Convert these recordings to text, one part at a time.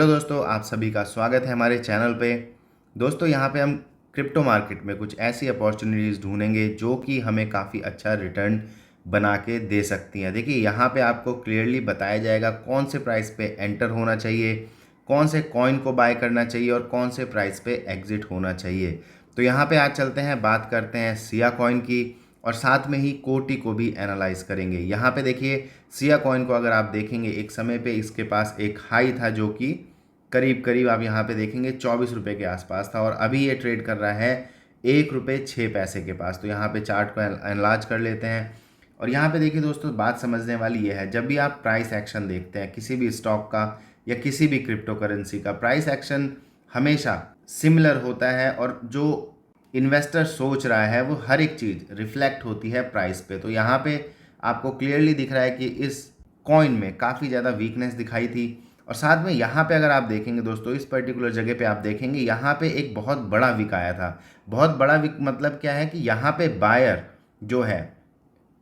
Hello दोस्तों, आप सभी का स्वागत है हमारे चैनल पे। दोस्तों, यहाँ पे हम क्रिप्टो मार्केट में कुछ ऐसी अपॉर्चुनिटीज़ ढूंढेंगे जो कि हमें काफ़ी अच्छा रिटर्न बना के दे सकती हैं। देखिए, यहाँ पे आपको क्लियरली बताया जाएगा कौन से प्राइस पे एंटर होना चाहिए, कौन से कॉइन को बाय करना चाहिए और कौन से प्राइस पे एग्जिट होना चाहिए। तो यहाँ पे आज चलते हैं, बात करते हैं सिया कॉइन की और साथ में ही कोटी को भी एनालाइज करेंगे। यहाँ पे देखिए, सिया कॉइन को अगर आप देखेंगे, एक समय पे इसके पास एक हाई था जो कि करीब करीब आप यहाँ पे देखेंगे 24 रुपये के आसपास था और अभी ये ट्रेड कर रहा है 1 रुपये 6 पैसे के पास। तो यहाँ पे चार्ट को एनालाइज कर लेते हैं और यहाँ पे देखिए दोस्तों, बात समझने वाली ये है, जब भी आप प्राइस एक्शन देखते हैं किसी भी स्टॉक का या किसी भी क्रिप्टो करेंसी का, प्राइस एक्शन हमेशा सिमिलर होता है और जो इन्वेस्टर सोच रहा है वो हर एक चीज़ रिफ्लेक्ट होती है प्राइस पे। तो यहाँ पे आपको क्लियरली दिख रहा है कि इस कॉइन में काफ़ी ज़्यादा वीकनेस दिखाई थी और साथ में यहाँ पे अगर आप देखेंगे दोस्तों, इस पर्टिकुलर जगह पे आप देखेंगे यहाँ पे एक बहुत बड़ा विक आया था। बहुत बड़ा विक मतलब क्या है कि यहाँ पे बायर जो है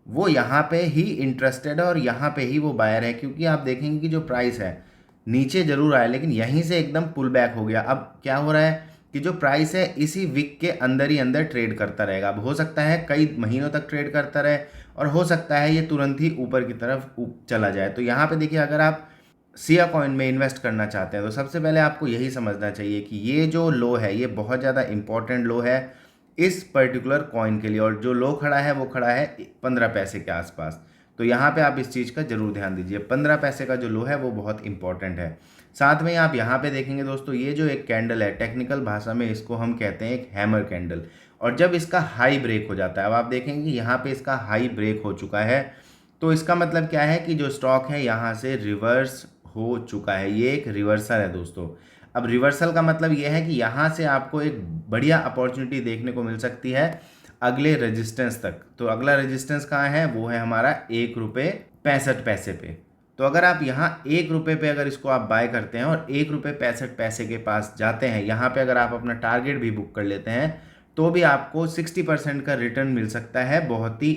वो यहाँ पे ही इंटरेस्टेड है और यहाँ पे ही वो बायर है, क्योंकि आप देखेंगे कि जो प्राइस है नीचे जरूर आया लेकिन यहीं से एकदम पुल बैक हो गया। अब क्या हो रहा है कि जो प्राइस है इसी विक के अंदर ही अंदर ट्रेड करता रहेगा। अब हो सकता है कई महीनों तक ट्रेड करता रहे और हो सकता है ये तुरंत ही ऊपर की तरफ चला जाए। तो यहाँ पे देखिए, अगर आप सिया कॉइन में इन्वेस्ट करना चाहते हैं तो सबसे पहले आपको यही समझना चाहिए कि ये जो लो है ये बहुत ज़्यादा इंपॉर्टेंट लो है इस पर्टिकुलर कॉइन के लिए, और जो लो खड़ा है वो खड़ा है 15 पैसे के आसपास। तो यहाँ पे आप इस चीज़ का जरूर ध्यान दीजिए, 15 पैसे का जो लो है वो बहुत इंपॉर्टेंट है। साथ में आप यहाँ पे देखेंगे दोस्तों, ये जो एक कैंडल है, टेक्निकल भाषा में इसको हम कहते हैं एक हैमर कैंडल, और जब इसका हाई ब्रेक हो जाता है, अब आप देखेंगे यहाँ पे इसका हाई ब्रेक हो चुका है, तो इसका मतलब क्या है कि जो स्टॉक है यहाँ से रिवर्स हो चुका है। ये एक रिवर्सल है दोस्तों। अब रिवर्सल का मतलब ये है कि यहाँ से आपको एक बढ़िया अपॉर्चुनिटी देखने को मिल सकती है अगले रेजिस्टेंस तक। तो अगला रेजिस्टेंस कहाँ है, वो है हमारा 1 रुपये 65 पैसे पे। तो अगर आप यहाँ 1 रुपये पे अगर इसको आप बाय करते हैं और 1 रुपये 65 पैसे के पास जाते हैं, यहाँ पे अगर आप अपना टारगेट भी बुक कर लेते हैं तो भी आपको 60% का रिटर्न मिल सकता है बहुत ही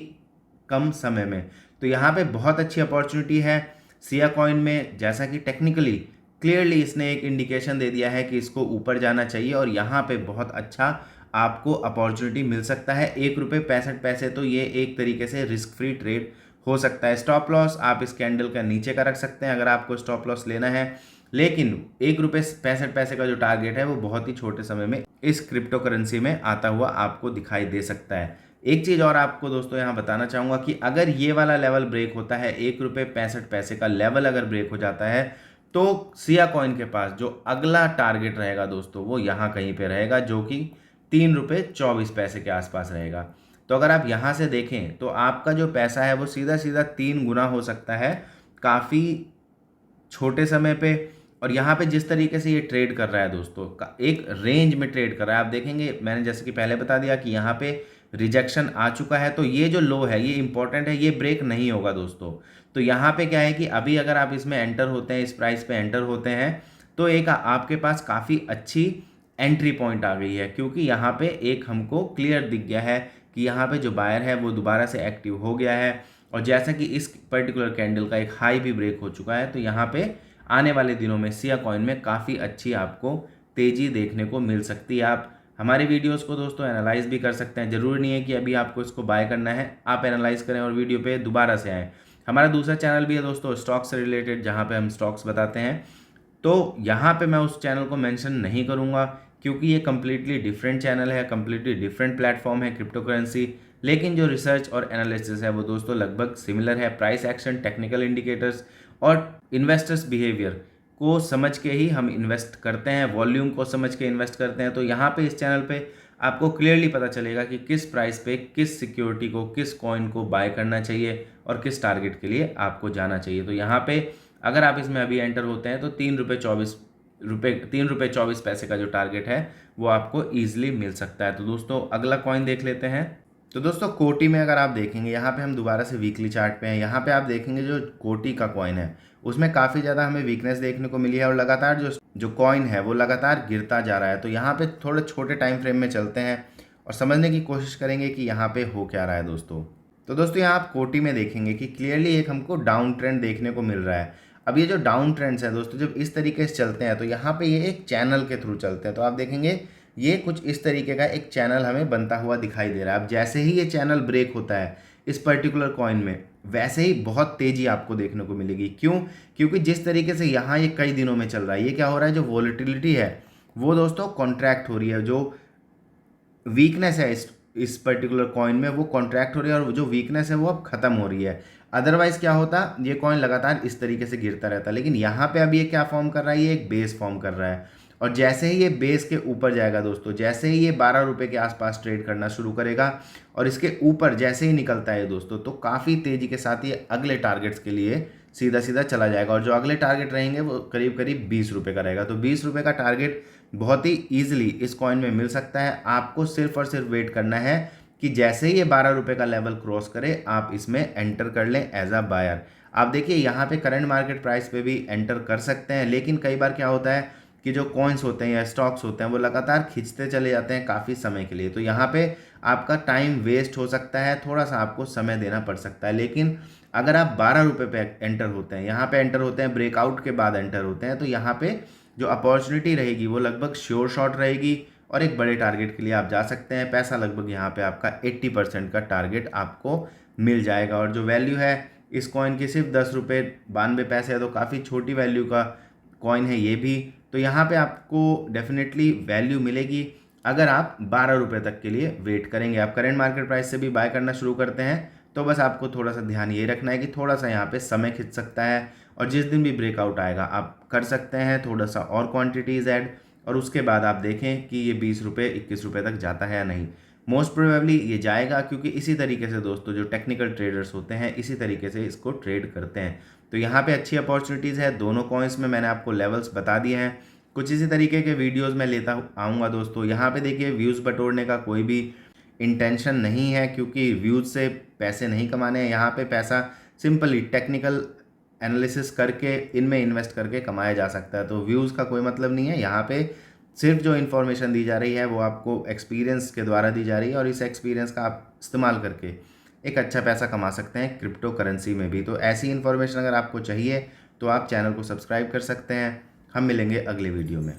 कम समय में। तो यहाँ पे बहुत अच्छी अपॉर्चुनिटी है सिया कॉइन में। जैसा कि टेक्निकली क्लियरली इसने एक इंडिकेशन दे दिया है कि इसको ऊपर जाना चाहिए और यहाँ पे बहुत अच्छा आपको अपॉर्चुनिटी मिल सकता है। 1 रुपये 65 पैसे, तो ये एक तरीके से रिस्क फ्री ट्रेड हो सकता है। स्टॉप लॉस आप इस कैंडल का नीचे का रख सकते हैं अगर आपको स्टॉप लॉस लेना है, लेकिन 1 रुपये 65 पैसे का जो टारगेट है वो बहुत ही छोटे समय में इस क्रिप्टो करेंसी में आता हुआ आपको दिखाई दे सकता है। एक चीज़ और आपको दोस्तों यहाँ बताना चाहूँगा कि अगर ये वाला लेवल ब्रेक होता है, 1 रुपये 65 पैसे का लेवल अगर ब्रेक हो जाता है, तो सिया कॉइन के पास जो अगला टारगेट रहेगा दोस्तों वो यहाँ कहीं पे रहेगा, जो कि 3 रुपये 24 पैसे के आसपास रहेगा। तो अगर आप यहाँ से देखें तो आपका जो पैसा है वो सीधा सीधा 3 गुना हो सकता है काफ़ी छोटे समय पे। और यहाँ पे जिस तरीके से ये ट्रेड कर रहा है दोस्तों, एक रेंज में ट्रेड कर रहा है। आप देखेंगे, मैंने जैसे कि पहले बता दिया कि यहाँ पे रिजेक्शन आ चुका है, तो ये जो लो है ये इंपॉर्टेंट है, ये ब्रेक नहीं होगा दोस्तों। तो यहाँ पे क्या है कि अभी अगर आप इसमें एंटर होते हैं, इस प्राइस पे एंटर होते हैं, तो एक आपके पास काफ़ी अच्छी एंट्री पॉइंट आ गई है, क्योंकि यहाँ पे एक हमको क्लियर दिख गया है कि यहाँ पे जो बायर है वो दोबारा से एक्टिव हो गया है। और जैसा कि इस पर्टिकुलर कैंडल का एक हाई भी ब्रेक हो चुका है, तो यहाँ पे आने वाले दिनों में सिया कॉइन में काफ़ी अच्छी आपको तेज़ी देखने को मिल सकती है। आप हमारे वीडियोस को दोस्तों एनालाइज भी कर सकते हैं, ज़रूरी नहीं है कि अभी आपको इसको बाय करना है, आप एनालाइज करें और वीडियो पे दोबारा से आएँ। हमारा दूसरा चैनल भी है दोस्तों स्टॉक से रिलेटेड, जहाँ पे हम स्टॉक्स बताते हैं। तो यहाँ पे मैं उस चैनल को मेंशन नहीं करूँगा क्योंकि ये कम्प्लीटली डिफरेंट चैनल है, कम्प्लीटली डिफरेंट प्लेटफॉर्म है क्रिप्टो करेंसी, लेकिन जो रिसर्च और एनालिसिस है वो दोस्तों लगभग सिमिलर है। प्राइस एक्शन, टेक्निकल इंडिकेटर्स और इन्वेस्टर्स बिहेवियर को समझ के ही हम इन्वेस्ट करते हैं, वॉल्यूम को समझ के इन्वेस्ट करते हैं। तो यहाँ पे इस चैनल पे आपको क्लियरली पता चलेगा कि किस प्राइस पे किस सिक्योरिटी को, किस कॉइन को बाय करना चाहिए और किस टारगेट के लिए आपको जाना चाहिए। तो यहाँ पे अगर आप इसमें अभी एंटर होते हैं तो 3 रुपये 24 पैसे का जो टारगेट है वो आपको ईजिली मिल सकता है। तो दोस्तों अगला कॉइन देख लेते हैं। तो दोस्तों कोटी में अगर आप देखेंगे, यहाँ पे हम दोबारा से वीकली चार्ट पे हैं, यहाँ पे आप देखेंगे जो कोटी का कॉइन है उसमें काफ़ी ज़्यादा हमें वीकनेस देखने को मिली है और लगातार जो जो कॉइन है वो लगातार गिरता जा रहा है। तो यहाँ पे थोड़े छोटे टाइम फ्रेम में चलते हैं और समझने की कोशिश करेंगे कि यहाँ पे हो क्या रहा है दोस्तों। तो दोस्तों यहाँ आप कोटी में देखेंगे कि क्लियरली एक हमको डाउन ट्रेंड देखने को मिल रहा है। अब ये जो डाउन ट्रेंड्स हैं दोस्तों, जब इस तरीके से चलते हैं तो यहाँ पे ये एक चैनल के थ्रू चलते हैं। तो आप देखेंगे ये कुछ इस तरीके का एक चैनल हमें बनता हुआ दिखाई दे रहा है। अब जैसे ही ये चैनल ब्रेक होता है इस पर्टिकुलर कॉइन में, वैसे ही बहुत तेज़ी आपको देखने को मिलेगी। क्यों? क्योंकि जिस तरीके से यहाँ ये कई दिनों में चल रहा है, ये क्या हो रहा है, जो वॉलेटिलिटी है वो दोस्तों कॉन्ट्रैक्ट हो रही है। जो वीकनेस है इस पर्टिकुलर कॉइन में वो कॉन्ट्रैक्ट हो रही है, और जो वीकनेस है वो अब ख़त्म हो रही है। अदरवाइज़ क्या होता, ये कॉइन लगातार इस तरीके से गिरता रहता। लेकिन यहाँ पे अब ये क्या फॉर्म कर रहा है, ये एक बेस फॉर्म कर रहा है। और जैसे ही ये बेस के ऊपर जाएगा दोस्तों, जैसे ही ये 12 रुपये के आसपास ट्रेड करना शुरू करेगा और इसके ऊपर जैसे ही निकलता है दोस्तों, तो काफ़ी तेज़ी के साथ ये अगले टारगेट्स के लिए सीधा सीधा चला जाएगा। और जो अगले टारगेट रहेंगे वो करीब करीब 20 रुपये का रहेगा। तो 20 रुपये का टारगेट बहुत ही ईजिली इस कॉइन में मिल सकता है। आपको सिर्फ और सिर्फ वेट करना है कि जैसे ही ये 12 रुपये का लेवल क्रॉस करे आप इसमें एंटर कर लें एज अ बायर। आप देखिए यहाँ पे करंट मार्केट प्राइस पे भी एंटर कर सकते हैं, लेकिन कई बार क्या होता है कि जो कॉइन्स होते हैं या स्टॉक्स होते हैं वो लगातार खींचते चले जाते हैं काफ़ी समय के लिए। तो यहाँ पे आपका टाइम वेस्ट हो सकता है, थोड़ा सा आपको समय देना पड़ सकता है। लेकिन अगर आप 12 रुपये पे एंटर होते हैं, यहाँ पे एंटर होते हैं, ब्रेकआउट के बाद एंटर होते हैं, तो यहाँ पे जो अपॉर्चुनिटी रहेगी वो लगभग श्योर शॉट रहेगी और एक बड़े टारगेट के लिए आप जा सकते हैं। पैसा लगभग यहाँ पे आपका 80% का टारगेट आपको मिल जाएगा। और जो वैल्यू है इस कॉइन की सिर्फ 10 रुपये 92 पैसे है, तो काफ़ी छोटी वैल्यू का कॉइन है ये भी। तो यहाँ पे आपको डेफिनेटली वैल्यू मिलेगी अगर आप 12 रुपये तक के लिए वेट करेंगे। आप करंट मार्केट प्राइस से भी बाय करना शुरू करते हैं तो बस आपको थोड़ा सा ध्यान ये रखना है कि थोड़ा सा यहाँ पे समय खिंच सकता है, और जिस दिन भी ब्रेकआउट आएगा आप कर सकते हैं थोड़ा सा और क्वांटिटीज़ ऐड, और उसके बाद आप देखें कि ये 20 रुपये 21 रुपये तक जाता है या नहीं। मोस्ट प्रोबेबली ये जाएगा, क्योंकि इसी तरीके से दोस्तों जो टेक्निकल ट्रेडर्स होते हैं इसी तरीके से इसको ट्रेड करते हैं। तो यहाँ पे अच्छी अपॉर्चुनिटीज़ है दोनों कॉइन्स में। मैंने आपको लेवल्स बता दिए हैं, कुछ इसी तरीके के वीडियोज़ मैं लेता आऊँगा दोस्तों। यहाँ पे देखिए व्यूज़ बटोरने का कोई भी इंटेंशन नहीं है, क्योंकि व्यूज़ से पैसे नहीं कमाने हैं। यहाँ पे पैसा सिंपली टेक्निकल एनालिसिस करके इनमें इन्वेस्ट करके कमाया जा सकता है। तो व्यूज़ का कोई मतलब नहीं है। यहाँ पे सिर्फ जो इन्फॉर्मेशन दी जा रही है वो आपको एक्सपीरियंस के द्वारा दी जा रही है, और इस एक्सपीरियंस का आप इस्तेमाल करके एक अच्छा पैसा कमा सकते हैं क्रिप्टो करेंसी में भी। तो ऐसी इन्फॉर्मेशन अगर आपको चाहिए तो आप चैनल को सब्सक्राइब कर सकते हैं। हम मिलेंगे अगले वीडियो में।